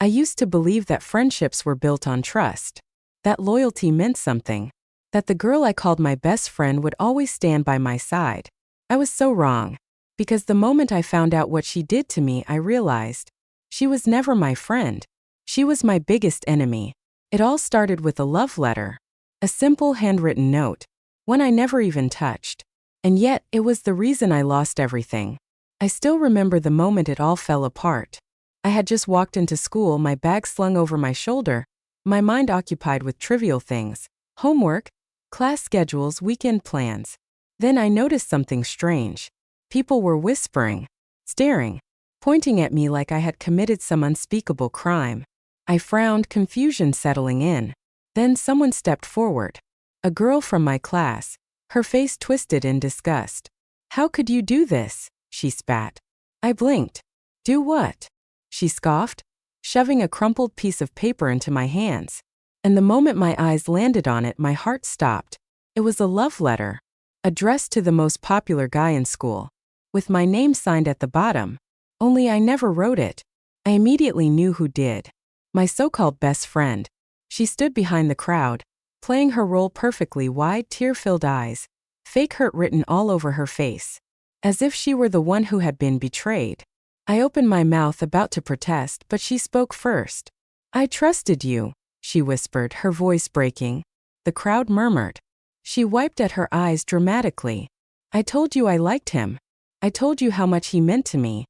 I used to believe that friendships were built on trust, that loyalty meant something, that the girl I called my best friend would always stand by my side. I was so wrong, because the moment I found out what she did to me, I realized she was never my friend. She was my biggest enemy. It all started with a love letter, a simple handwritten note, one I never even touched. And yet, it was the reason I lost everything. I still remember the moment it all fell apart. I had just walked into school, my bag slung over my shoulder, my mind occupied with trivial things, homework, class schedules, weekend plans. Then I noticed something strange. People were whispering, staring, pointing at me like I had committed some unspeakable crime. I frowned, confusion settling in. Then someone stepped forward. A girl from my class, her face twisted in disgust. "How could you do this?" she spat. I blinked. "Do what?" she scoffed, shoving a crumpled piece of paper into my hands. And the moment my eyes landed on it, my heart stopped. It was a love letter, addressed to the most popular guy in school, with my name signed at the bottom. Only I never wrote it. I immediately knew who did. My so-called best friend. She stood behind the crowd, playing her role perfectly, wide, tear-filled eyes, fake hurt written all over her face, as if she were the one who had been betrayed. I opened my mouth about to protest, but she spoke first. "I trusted you," she whispered, her voice breaking. The crowd murmured. She wiped at her eyes dramatically. "I told you I liked him. I told you how much he meant to me.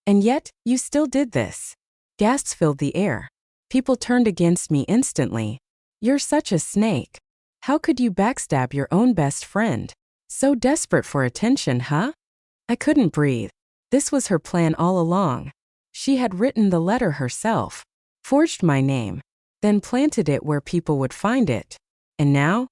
And yet, you still did this." Gasps filled the air. People turned against me instantly. "You're such a snake. How could you backstab your own best friend? So desperate for attention, huh?" I couldn't breathe. This was her plan all along. She had written the letter herself, forged my name, then planted it where people would find it. And now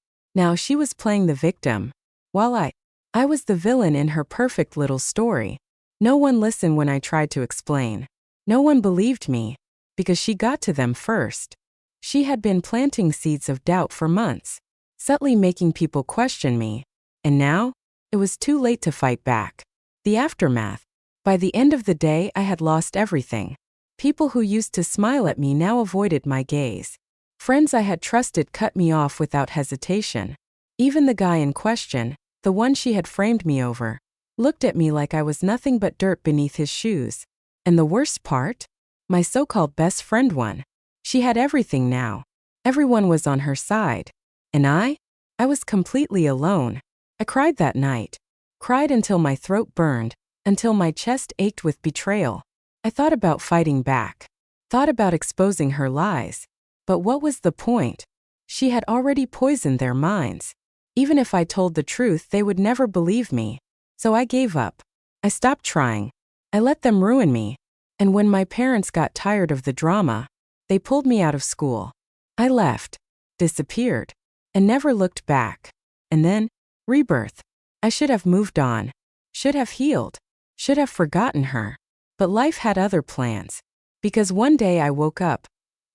she was playing the victim, while I was the villain in her perfect little story. No one listened when I tried to explain. No one believed me, because she got to them first. She had been planting seeds of doubt for months, subtly making people question me. And now, it was too late to fight back. The aftermath. By the end of the day, I had lost everything. People who used to smile at me now avoided my gaze. Friends I had trusted cut me off without hesitation. Even the guy in question, the one she had framed me over, looked at me like I was nothing but dirt beneath his shoes. And the worst part? My so-called best friend won. She had everything now. Everyone was on her side. And I was completely alone. I cried that night. Cried until my throat burned, until my chest ached with betrayal. I thought about fighting back. Thought about exposing her lies. But what was the point? She had already poisoned their minds. Even if I told the truth, they would never believe me. So I gave up. I stopped trying. I let them ruin me. And when my parents got tired of the drama, they pulled me out of school. I left, disappeared, and never looked back. And then, rebirth. I should have moved on. Should have healed. Should have forgotten her. But life had other plans. Because one day I woke up,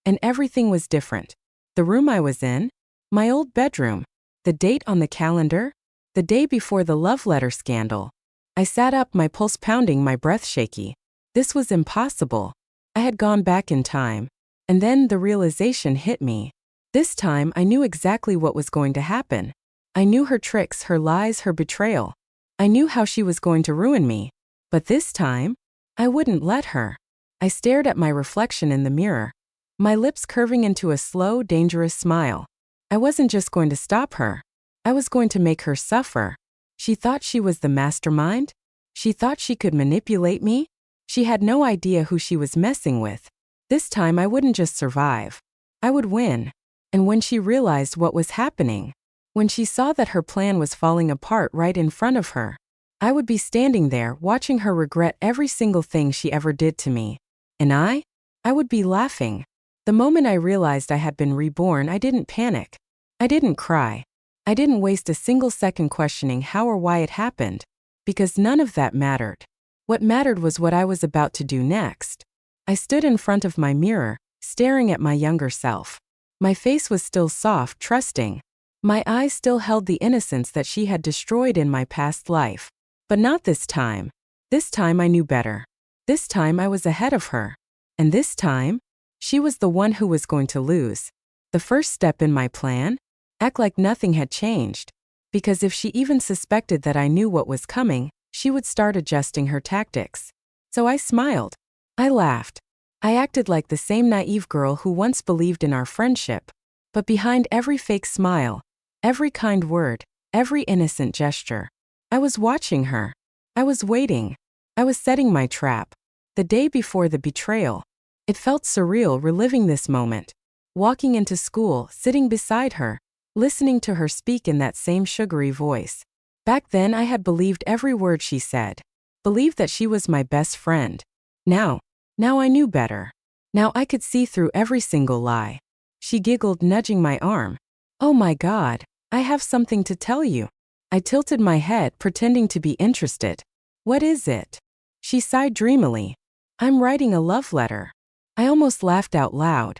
and everything was different. The room I was in, my old bedroom, the date on the calendar, the day before the love letter scandal. I sat up, my pulse pounding, my breath shaky. This was impossible. I had gone back in time. And then the realization hit me. This time I knew exactly what was going to happen. I knew her tricks, her lies, her betrayal. I knew how she was going to ruin me. But this time, I wouldn't let her. I stared at my reflection in the mirror, my lips curving into a slow, dangerous smile. I wasn't just going to stop her. I was going to make her suffer. She thought she was the mastermind. She thought she could manipulate me. She had no idea who she was messing with. This time I wouldn't just survive. I would win. And when she realized what was happening, when she saw that her plan was falling apart right in front of her, I would be standing there watching her regret every single thing she ever did to me. And I would be laughing. The moment I realized I had been reborn, I didn't panic. I didn't cry. I didn't waste a single second questioning how or why it happened, because none of that mattered. What mattered was what I was about to do next. I stood in front of my mirror, staring at my younger self. My face was still soft, trusting. My eyes still held the innocence that she had destroyed in my past life. But not this time. This time I knew better. This time I was ahead of her. And this time, She was the one who was going to lose. The first step in my plan? Act like nothing had changed. Because if she even suspected that I knew what was coming, she would start adjusting her tactics. So I smiled. I laughed. I acted like the same naive girl who once believed in our friendship. But behind every fake smile, every kind word, every innocent gesture, I was watching her. I was waiting. I was setting my trap. The day before the betrayal. It felt surreal reliving this moment. Walking into school, sitting beside her, listening to her speak in that same sugary voice. Back then I had believed every word she said. Believed that she was my best friend. Now I knew better. Now I could see through every single lie. She giggled, nudging my arm. Oh my God, I have something to tell you. I tilted my head, pretending to be interested. What is it? She sighed dreamily. I'm writing a love letter. I almost laughed out loud.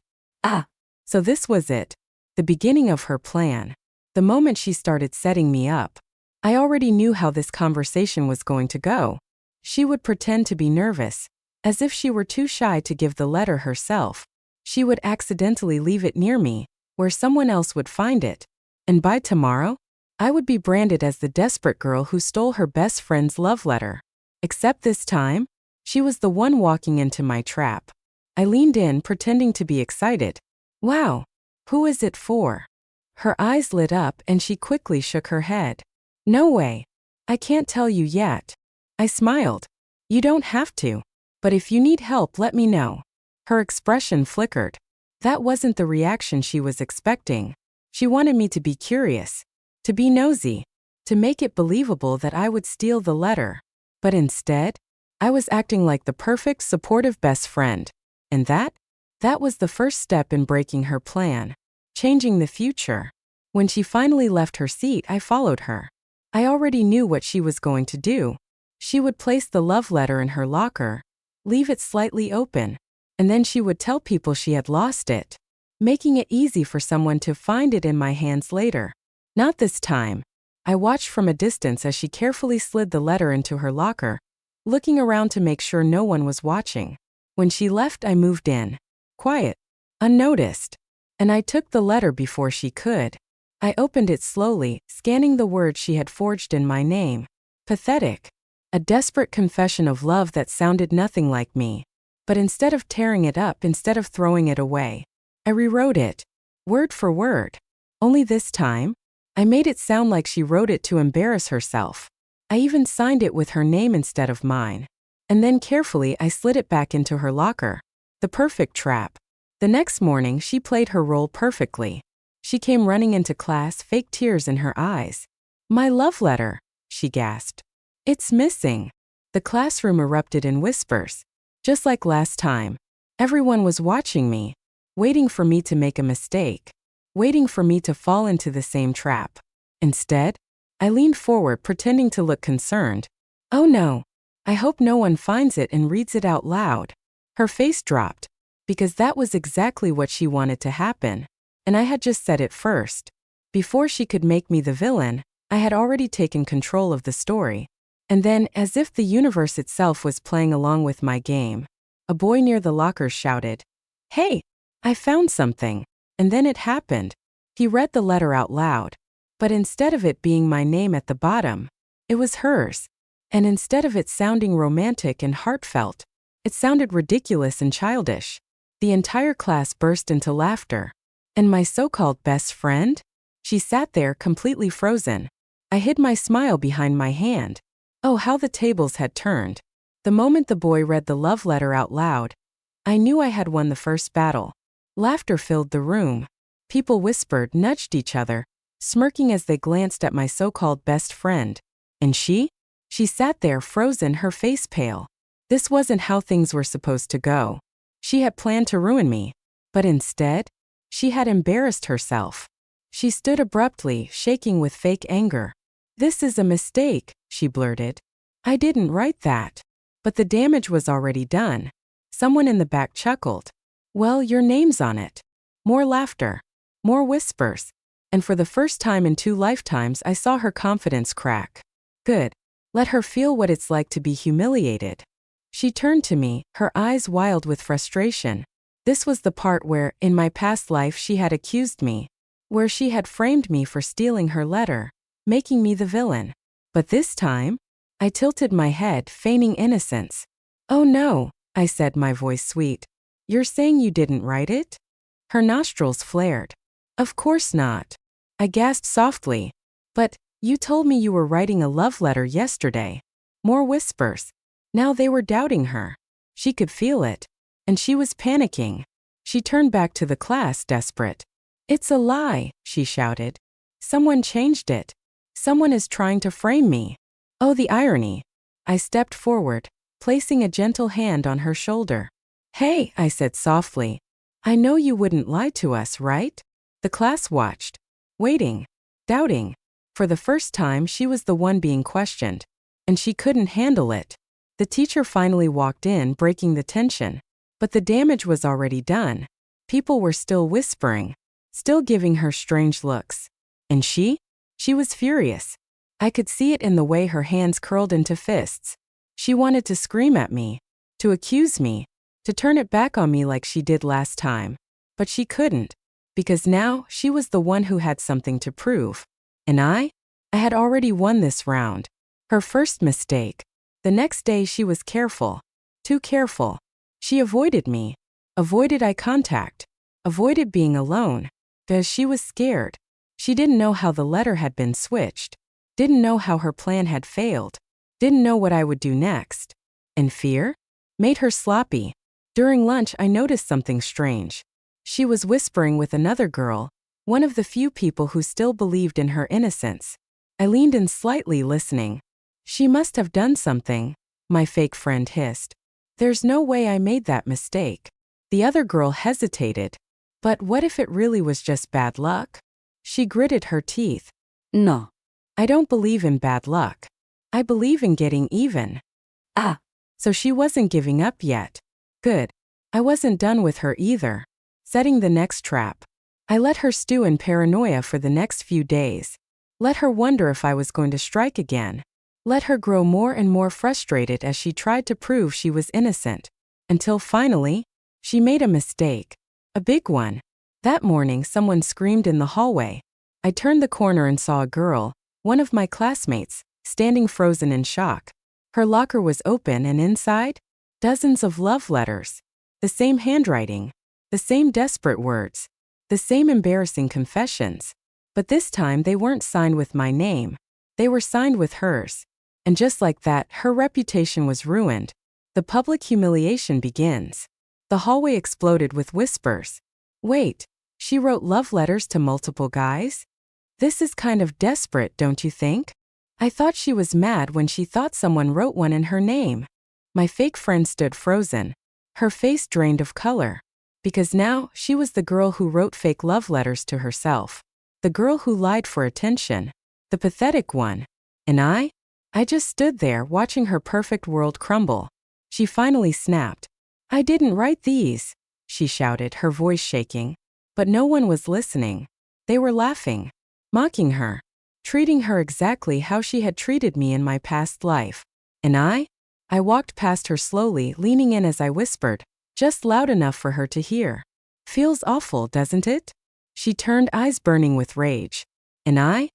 So this was it. The beginning of her plan. The moment she started setting me up. I already knew how this conversation was going to go. She would pretend to be nervous, as if she were too shy to give the letter herself. She would accidentally leave it near me, where someone else would find it. And by tomorrow, I would be branded as the desperate girl who stole her best friend's love letter. Except this time, she was the one walking into my trap. I leaned in, pretending to be excited. Wow, who is it for? Her eyes lit up and she quickly shook her head. No way. I can't tell you yet. I smiled. You don't have to. But if you need help, let me know. Her expression flickered. That wasn't the reaction she was expecting. She wanted me to be curious, to be nosy, to make it believable that I would steal the letter. But instead, I was acting like the perfect, supportive best friend. And that was the first step in breaking her plan, changing the future. When she finally left her seat, I followed her. I already knew what she was going to do. She would place the love letter in her locker, leave it slightly open, and then she would tell people she had lost it, making it easy for someone to find it in my hands later. Not this time. I watched from a distance as she carefully slid the letter into her locker, looking around to make sure no one was watching. When she left, I moved in. Quiet, unnoticed. And I took the letter before she could. I opened it slowly, scanning the words she had forged in my name. Pathetic. A desperate confession of love that sounded nothing like me. But instead of tearing it up, instead of throwing it away, I rewrote it, word for word. Only this time, I made it sound like she wrote it to embarrass herself. I even signed it with her name instead of mine. And then carefully I slid it back into her locker. The perfect trap. The next morning, she played her role perfectly. She came running into class, fake tears in her eyes. My love letter, she gasped. It's missing. The classroom erupted in whispers. Just like last time, everyone was watching me, waiting for me to make a mistake, waiting for me to fall into the same trap. Instead, I leaned forward, pretending to look concerned. Oh no, I hope no one finds it and reads it out loud. Her face dropped, because that was exactly what she wanted to happen, and I had just said it first. Before she could make me the villain, I had already taken control of the story. And then, as if the universe itself was playing along with my game, a boy near the lockers shouted, "Hey, I found something." And then it happened. He read the letter out loud. But instead of it being my name at the bottom, it was hers. And instead of it sounding romantic and heartfelt, it sounded ridiculous and childish. The entire class burst into laughter. And my so-called best friend? She sat there completely frozen. I hid my smile behind my hand. Oh, how the tables had turned. The moment the boy read the love letter out loud, I knew I had won the first battle. Laughter filled the room. People whispered, nudged each other, smirking as they glanced at my so-called best friend. And she? She sat there frozen, her face pale. This wasn't how things were supposed to go. She had planned to ruin me. But instead, she had embarrassed herself. She stood abruptly, shaking with fake anger. "This is a mistake," she blurted. "I didn't write that." But the damage was already done. Someone in the back chuckled. "Well, your name's on it." More laughter. More whispers. And for the first time in 2 lifetimes, I saw her confidence crack. Good. Let her feel what it's like to be humiliated. She turned to me, her eyes wild with frustration. This was the part where, in my past life, she had accused me, where she had framed me for stealing her letter, making me the villain. But this time, I tilted my head, feigning innocence. "Oh no," I said, my voice sweet. "You're saying you didn't write it?" Her nostrils flared. "Of course not." I gasped softly. "But, you told me you were writing a love letter yesterday." More whispers. Now they were doubting her. She could feel it. And she was panicking. She turned back to the class, desperate. "It's a lie," she shouted. "Someone changed it. Someone is trying to frame me." Oh, the irony. I stepped forward, placing a gentle hand on her shoulder. "Hey," I said softly. "I know you wouldn't lie to us, right?" The class watched, waiting, doubting. For the first time, she was the one being questioned, and she couldn't handle it. The teacher finally walked in, breaking the tension. But the damage was already done. People were still whispering, still giving her strange looks. And she? She was furious. I could see it in the way her hands curled into fists. She wanted to scream at me, to accuse me, to turn it back on me like she did last time. But she couldn't, because now she was the one who had something to prove. And I had already won this round. Her first mistake. The next day she was careful. Too careful. She avoided me, avoided eye contact, avoided being alone, because she was scared. She didn't know how the letter had been switched, didn't know how her plan had failed, didn't know what I would do next. And fear made her sloppy. During lunch, I noticed something strange. She was whispering with another girl, one of the few people who still believed in her innocence. I leaned in slightly, listening. "She must have done something," my fake friend hissed. "There's no way I made that mistake." The other girl hesitated. "But what if it really was just bad luck?" She gritted her teeth. "No. I don't believe in bad luck. I believe in getting even." Ah. So she wasn't giving up yet. Good. I wasn't done with her either. Setting the next trap. I let her stew in paranoia for the next few days. Let her wonder if I was going to strike again. Let her grow more and more frustrated as she tried to prove she was innocent. Until finally, she made a mistake. A big one. That morning, someone screamed in the hallway. I turned the corner and saw a girl, one of my classmates, standing frozen in shock. Her locker was open and inside, dozens of love letters. The same handwriting. The same desperate words. The same embarrassing confessions. But this time they weren't signed with my name. They were signed with hers. And just like that, her reputation was ruined. The public humiliation begins. The hallway exploded with whispers. "Wait, she wrote love letters to multiple guys? This is kind of desperate, don't you think?" I thought she was mad when she thought someone wrote one in her name. My fake friend stood frozen, her face drained of color. Because now, she was the girl who wrote fake love letters to herself. The girl who lied for attention. The pathetic one. And I just stood there watching her perfect world crumble. She finally snapped. "I didn't write these," she shouted, her voice shaking. But no one was listening. They were laughing, mocking her, treating her exactly how she had treated me in my past life. And I walked past her slowly, leaning in as I whispered, just loud enough for her to hear. "Feels awful, doesn't it?" She turned, eyes burning with rage. And I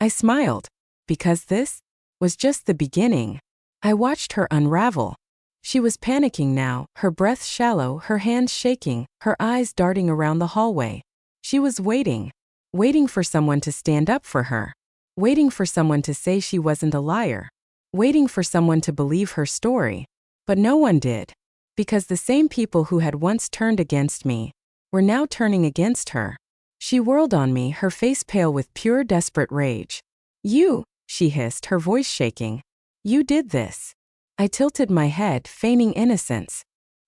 smiled. Because this was just the beginning. I watched her unravel. She was panicking now, her breath shallow, her hands shaking, her eyes darting around the hallway. She was waiting for someone to stand up for her, waiting for someone to say she wasn't a liar, waiting for someone to believe her story. But no one did, because the same people who had once turned against me were now turning against her. She whirled on me, her face pale with pure desperate rage. "You," she hissed, her voice shaking. "You did this." I tilted my head, feigning innocence.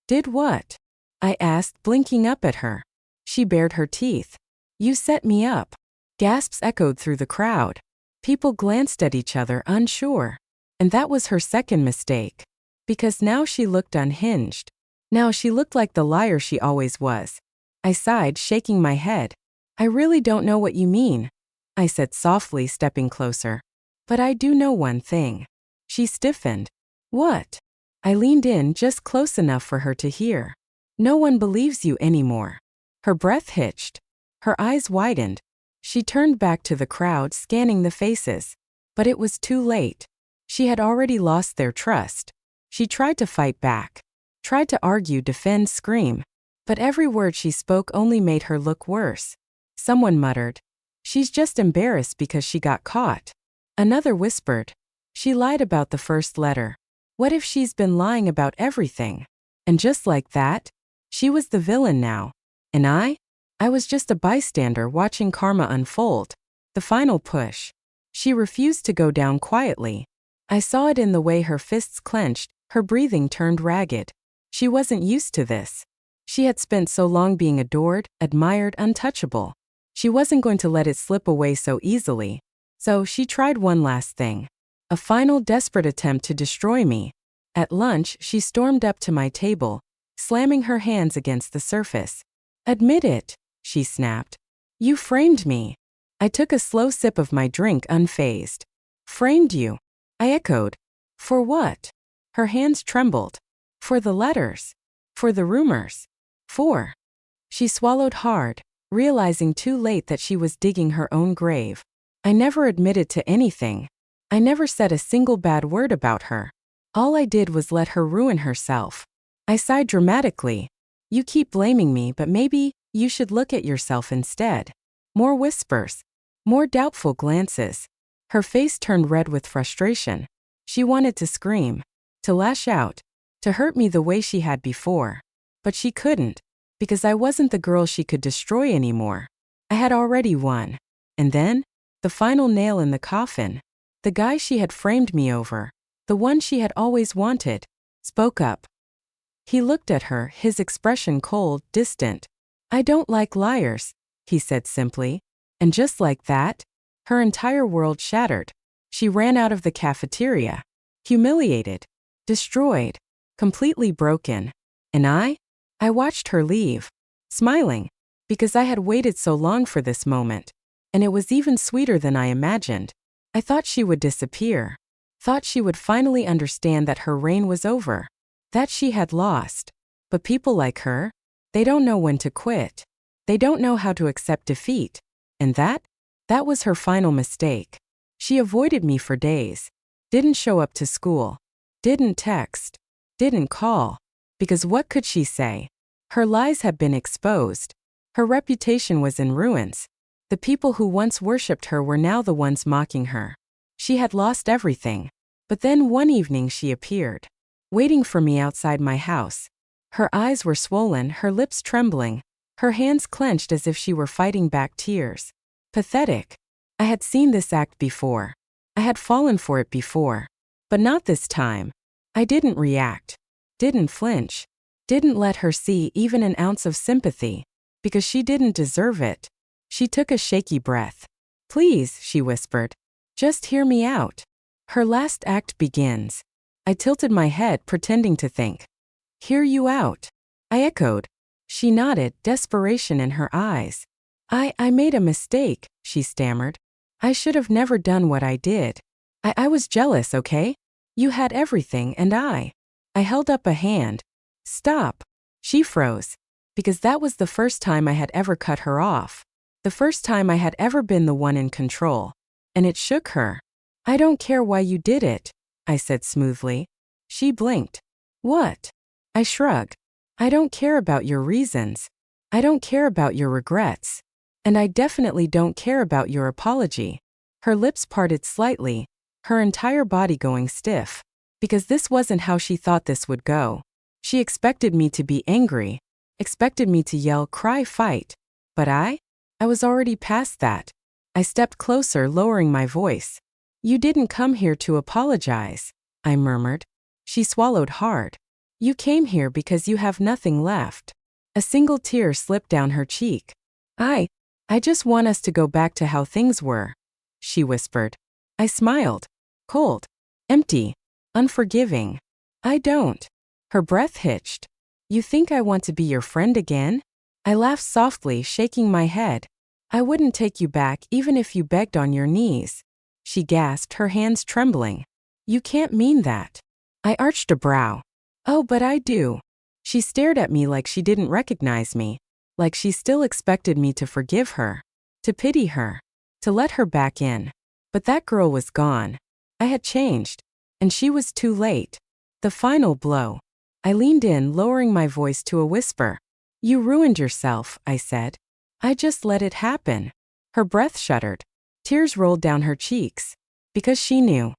"Did what?" I asked, blinking up at her. She bared her teeth. "You set me up." Gasps echoed through the crowd. People glanced at each other, unsure. And that was her second mistake. Because now she looked unhinged. Now she looked like the liar she always was. I sighed, shaking my head. "I really don't know what you mean," I said softly, stepping closer. "But I do know one thing." She stiffened. "What?" I leaned in just close enough for her to hear. No one believes you anymore. Her breath hitched. Her eyes widened. She turned back to the crowd, scanning the faces. But it was too late. She had already lost their trust. She tried to fight back. Tried to argue, defend, scream. But every word she spoke only made her look worse. Someone muttered, "She's just embarrassed because she got caught." Another whispered, "She lied about the first letter. What if she's been lying about everything?" And just like that, she was the villain now. And I was just a bystander watching karma unfold. The final push. She refused to go down quietly. I saw it in the way her fists clenched, her breathing turned ragged. She wasn't used to this. She had spent so long being adored, admired, untouchable. She wasn't going to let it slip away so easily. So she tried one last thing. A final desperate attempt to destroy me. At lunch, she stormed up to my table, slamming her hands against the surface. "Admit it," she snapped. "You framed me." I took a slow sip of my drink, unfazed. "Framed you?" I echoed. "For what?" Her hands trembled. "For the letters. For the rumors. For..." She swallowed hard, realizing too late that she was digging her own grave. I never admitted to anything. I never said a single bad word about her. All I did was let her ruin herself. I sighed dramatically. "You keep blaming me, but maybe you should look at yourself instead." More whispers. More doubtful glances. Her face turned red with frustration. She wanted to scream, to lash out, to hurt me the way she had before. But she couldn't, because I wasn't the girl she could destroy anymore. I had already won. And then, the final nail in the coffin. The guy she had framed me over, the one she had always wanted, spoke up. He looked at her, his expression cold, distant. "I don't like liars," he said simply. And just like that, her entire world shattered. She ran out of the cafeteria, humiliated, destroyed, completely broken. And I watched her leave, smiling, because I had waited so long for this moment. And it was even sweeter than I imagined. I thought she would disappear. Thought she would finally understand that her reign was over. That she had lost. But people like her, they don't know when to quit. They don't know how to accept defeat. And that was her final mistake. She avoided me for days. Didn't show up to school. Didn't text. Didn't call. Because what could she say? Her lies had been exposed. Her reputation was in ruins. The people who once worshipped her were now the ones mocking her. She had lost everything. But then one evening she appeared, waiting for me outside my house. Her eyes were swollen, her lips trembling, her hands clenched as if she were fighting back tears. Pathetic. I had seen this act before. I had fallen for it before. But not this time. I didn't react. Didn't flinch. Didn't let her see even an ounce of sympathy. Because she didn't deserve it. She took a shaky breath. "Please," she whispered. "Just hear me out. Her last act begins." I tilted my head, pretending to think. "Hear you out?" I echoed. She nodded, desperation in her eyes. I made a mistake," she stammered. "I should have never done what I did. I was jealous, okay? You had everything and I held up a hand. "Stop." She froze. Because that was the first time I had ever cut her off. The first time I had ever been the one in control. And it shook her. "I don't care why you did it," I said smoothly. She blinked. "What?" I shrugged. "I don't care about your reasons. I don't care about your regrets. And I definitely don't care about your apology." Her lips parted slightly, her entire body going stiff. Because this wasn't how she thought this would go. She expected me to be angry, expected me to yell, cry, fight. But I was already past that. I stepped closer, lowering my voice. "You didn't come here to apologize," I murmured. She swallowed hard. "You came here because you have nothing left." A single tear slipped down her cheek. I just want us to go back to how things were," she whispered. I smiled. Cold. Empty. Unforgiving. "I don't." Her breath hitched. "You think I want to be your friend again?" I laughed softly, shaking my head. "I wouldn't take you back even if you begged on your knees." She gasped, her hands trembling. "You can't mean that." I arched a brow. "Oh, but I do." She stared at me like she didn't recognize me, like she still expected me to forgive her, to pity her, to let her back in. But that girl was gone. I had changed, and she was too late. The final blow. I leaned in, lowering my voice to a whisper. You ruined yourself, I said. I just let it happen. Her breath shuddered. Tears rolled down her cheeks. Because she knew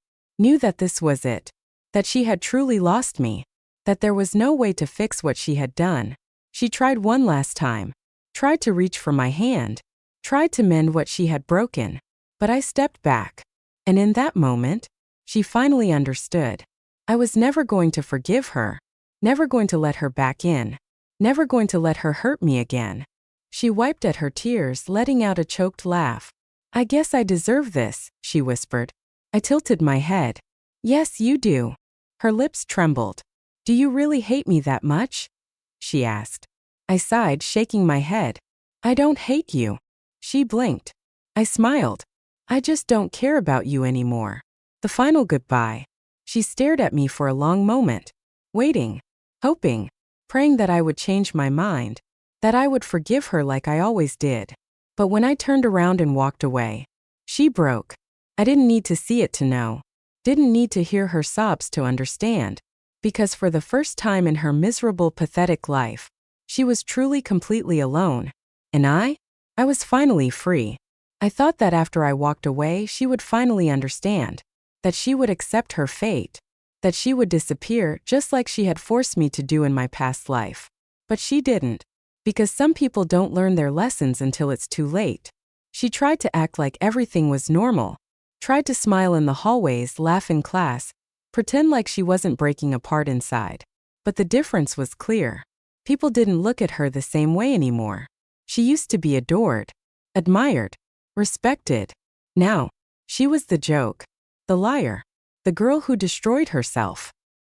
that this was it. That she had truly lost me. That there was no way to fix what she had done. She tried one last time. Tried to reach for my hand. Tried to mend what she had broken. But I stepped back. And in that moment, she finally understood. I was never going to forgive her. Never going to let her back in. Never going to let her hurt me again. She wiped at her tears, letting out a choked laugh. I guess I deserve this, she whispered. I tilted my head. Yes, you do. Her lips trembled. Do you really hate me that much? She asked. I sighed, shaking my head. I don't hate you. She blinked. I smiled. I just don't care about you anymore. The final goodbye. She stared at me for a long moment, waiting, hoping, praying that I would change my mind, that I would forgive her like I always did. But when I turned around and walked away, she broke. I didn't need to see it to know. Didn't need to hear her sobs to understand. Because for the first time in her miserable, pathetic life, she was truly completely alone. And I was finally free. I thought that after I walked away, she would finally understand. That she would accept her fate. That she would disappear just like she had forced me to do in my past life. But she didn't. Because some people don't learn their lessons until it's too late. She tried to act like everything was normal. Tried to smile in the hallways, laugh in class, pretend like she wasn't breaking apart inside. But the difference was clear. People didn't look at her the same way anymore. She used to be adored, admired, respected. Now, she was the joke, the liar, the girl who destroyed herself.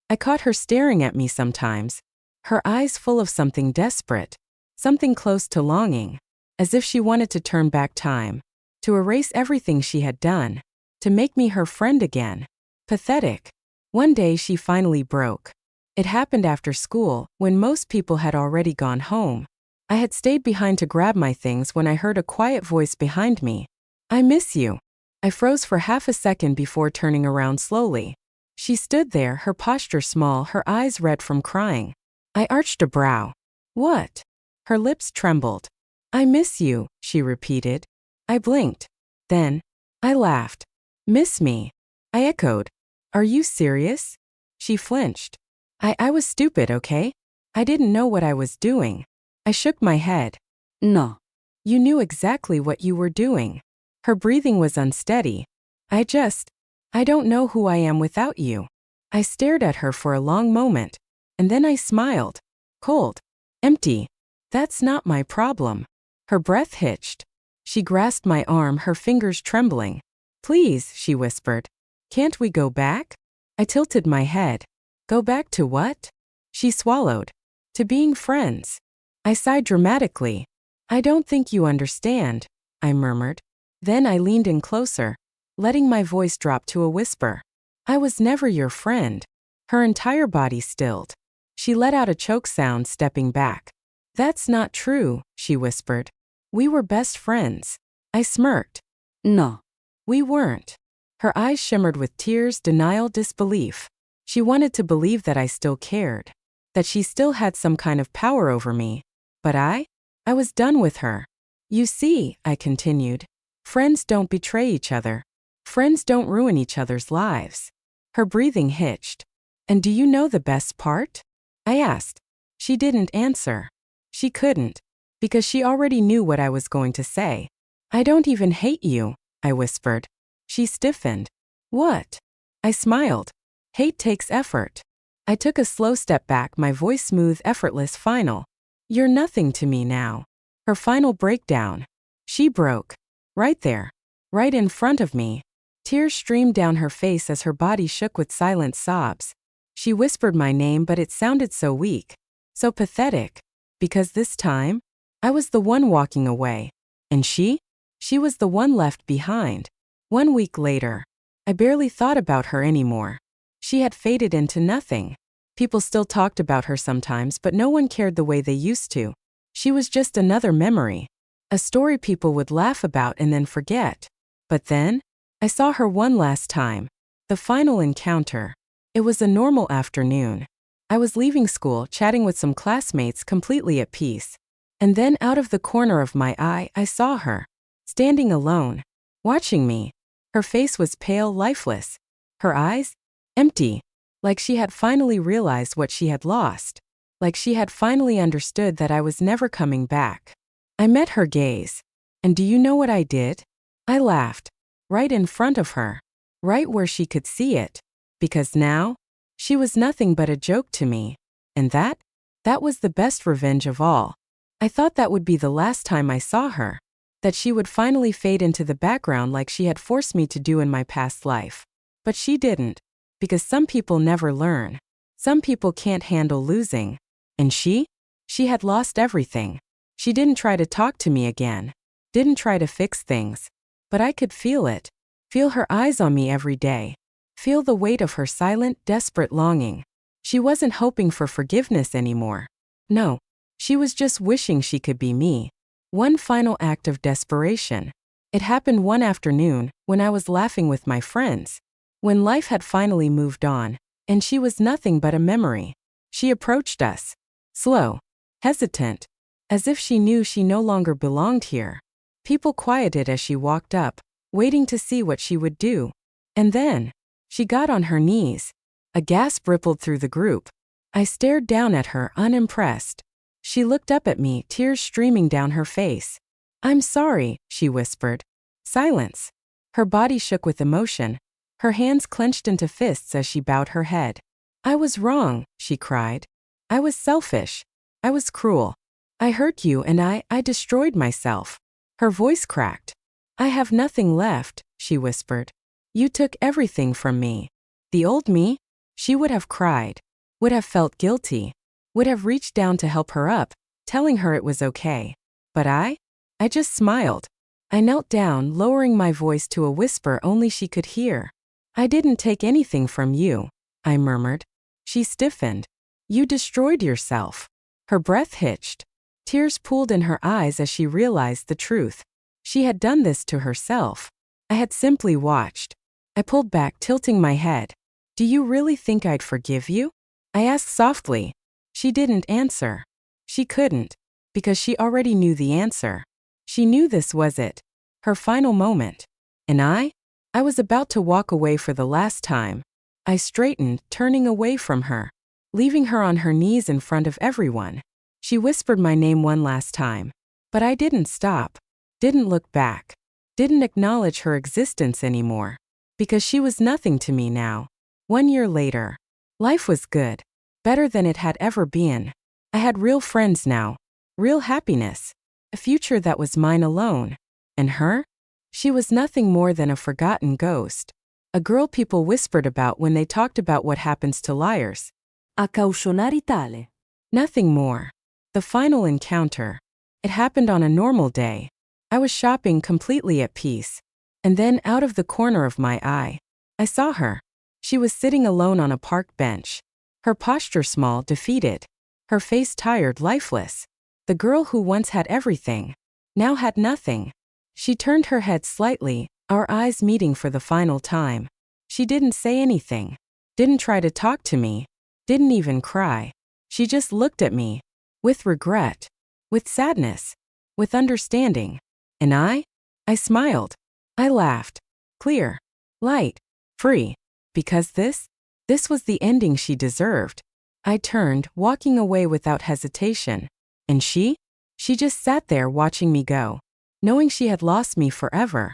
I caught her staring at me sometimes, her eyes full of something desperate, something close to longing, as if she wanted to turn back time, to erase everything she had done, to make me her friend again. Pathetic. One day she finally broke. It happened after school, when most people had already gone home. I had stayed behind to grab my things when I heard a quiet voice behind me. I miss you. I froze for half a second before turning around slowly. She stood there, her posture small, her eyes red from crying. I arched a brow. What? Her lips trembled. I miss you, she repeated. I blinked. Then, I laughed. Miss me? I echoed. Are you serious? She flinched. I was stupid, okay? I didn't know what I was doing. I shook my head. No. You knew exactly what you were doing. Her breathing was unsteady. I don't know who I am without you. I stared at her for a long moment, and then I smiled. Cold. Empty. That's not my problem. Her breath hitched. She grasped my arm, her fingers trembling. Please, she whispered. Can't we go back? I tilted my head. Go back to what? She swallowed. To being friends. I sighed dramatically. I don't think you understand, I murmured. Then I leaned in closer, letting my voice drop to a whisper. I was never your friend. Her entire body stilled. She let out a choke sound, stepping back. That's not true, she whispered. We were best friends. I smirked. No. We weren't. Her eyes shimmered with tears, denial, disbelief. She wanted to believe that I still cared. That she still had some kind of power over me. But I was done with her. You see, I continued. Friends don't betray each other. Friends don't ruin each other's lives. Her breathing hitched. And do you know the best part? I asked. She didn't answer. She couldn't. Because she already knew what I was going to say. I don't even hate you, I whispered. She stiffened. What? I smiled. Hate takes effort. I took a slow step back, my voice smooth, effortless, final. You're nothing to me now. Her final breakdown. She broke. Right there. Right in front of me. Tears streamed down her face as her body shook with silent sobs. She whispered my name, but it sounded so weak. So pathetic. Because this time, I was the one walking away. And she was the one left behind. 1 week later, I barely thought about her anymore. She had faded into nothing. People still talked about her sometimes, but no one cared the way they used to. She was just another memory. A story people would laugh about and then forget. But then, I saw her one last time. The final encounter. It was a normal afternoon. I was leaving school, chatting with some classmates, completely at peace. And then out of the corner of my eye, I saw her. Standing alone. Watching me. Her face was pale, lifeless. Her eyes? Empty. Like she had finally realized what she had lost. Like she had finally understood that I was never coming back. I met her gaze. And do you know what I did? I laughed. Right in front of her. Right where she could see it. Because now, she was nothing but a joke to me. And that was the best revenge of all. I thought that would be the last time I saw her. That she would finally fade into the background like she had forced me to do in my past life. But she didn't. Because some people never learn. Some people can't handle losing. And she had lost everything. She didn't try to talk to me again. Didn't try to fix things. But I could feel it. Feel her eyes on me every day. Feel the weight of her silent, desperate longing. She wasn't hoping for forgiveness anymore. No. She was just wishing she could be me. One final act of desperation. It happened one afternoon, when I was laughing with my friends. When life had finally moved on, and she was nothing but a memory. She approached us. Slow. Hesitant. As if she knew she no longer belonged here. People quieted as she walked up, waiting to see what she would do. And then, she got on her knees. A gasp rippled through the group. I stared down at her, unimpressed. She looked up at me, tears streaming down her face. "I'm sorry," she whispered. Silence. Her body shook with emotion. Her hands clenched into fists as she bowed her head. "I was wrong," she cried. "I was selfish. I was cruel. I hurt you and I destroyed myself." Her voice cracked. "I have nothing left," she whispered. "You took everything from me." The old me? She would have cried. Would have felt guilty. Would have reached down to help her up, telling her it was okay. But I just smiled. I knelt down, lowering my voice to a whisper only she could hear. "I didn't take anything from you," I murmured. She stiffened. "You destroyed yourself." Her breath hitched. Tears pooled in her eyes as she realized the truth. She had done this to herself. I had simply watched. I pulled back, tilting my head. "Do you really think I'd forgive you?" I asked softly. She didn't answer. She couldn't, because she already knew the answer. She knew this was it. Her final moment. And I was about to walk away for the last time. I straightened, turning away from her, leaving her on her knees in front of everyone. She whispered my name one last time. But I didn't stop. Didn't look back. Didn't acknowledge her existence anymore. Because she was nothing to me now. 1 year later. Life was good. Better than it had ever been. I had real friends now. Real happiness. A future that was mine alone. And her? She was nothing more than a forgotten ghost. A girl people whispered about when they talked about what happens to liars. A cautionare tale. Nothing more. The final encounter. It happened on a normal day. I was shopping completely at peace. And then out of the corner of my eye, I saw her. She was sitting alone on a park bench. Her posture small, defeated. Her face tired, lifeless. The girl who once had everything, now had nothing. She turned her head slightly, our eyes meeting for the final time. She didn't say anything. Didn't try to talk to me. Didn't even cry. She just looked at me. With regret. With sadness. With understanding. And I smiled. I laughed. Clear. Light. Free. Because this was the ending she deserved. I turned, walking away without hesitation. And she just sat there watching me go, knowing she had lost me forever.